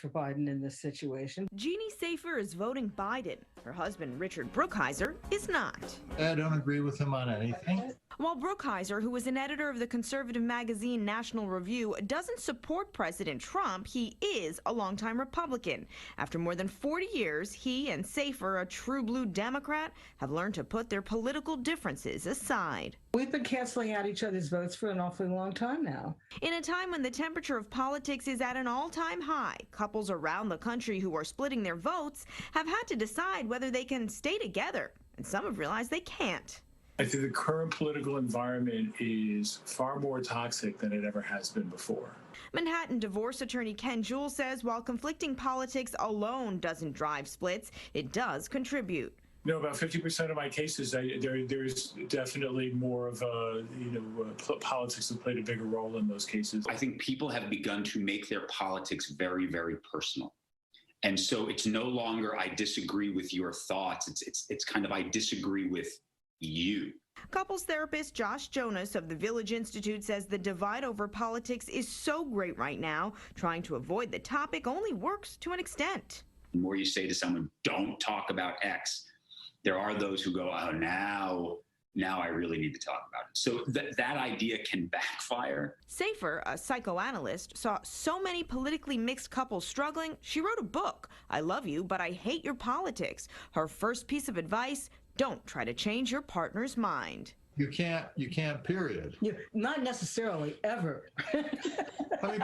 for Biden in this situation. Jeannie Safer is voting Biden. Her husband, Richard Brookhiser, is not. I don't agree with him on anything. While Brookhiser, who is an editor of the conservative magazine National Review, doesn't support President Trump, he is a longtime Republican. After more than 40 years, he and Safer, a true blue Democrat, have learned to put their political differences aside. We've been canceling out each other's votes for an awfully long time now. In a time when the temperature of politics is at an all-time high, couples around the country who are splitting their votes have had to decide whether they can stay together, and some have realized they can't. I think the current political environment is far more toxic than it ever has been before. Manhattan divorce attorney Ken Jewell says while conflicting politics alone doesn't drive splits, it does contribute. You know, about 50% of my cases, there's definitely more of politics has played a bigger role in those cases. I think people have begun to make their politics very, very personal. And so it's no longer I disagree with your thoughts. It's kind of I disagree with you. Couples therapist Josh Jonas of the Village Institute says the divide over politics is so great right now. Trying to avoid the topic only works to an extent. The more you say to someone, don't talk about X, there are those who go, oh, now I really need to talk about it. So that idea can backfire. Safer, a psychoanalyst, saw so many politically mixed couples struggling, she wrote a book, I Love You, But I Hate Your Politics. Her first piece of advice, don't try to change your partner's mind. You can't, period. Not necessarily, ever. I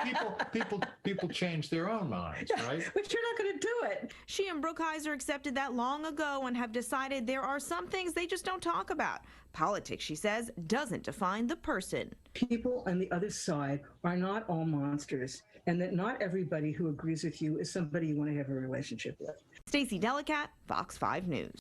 mean, people change their own minds, right? But you're not going to do it. She and Brookhiser accepted that long ago and have decided there are some things they just don't talk about. Politics, she says, doesn't define the person. People on the other side are not all monsters, and that not everybody who agrees with you is somebody you want to have a relationship with. Stacey Delicat, Fox 5 News.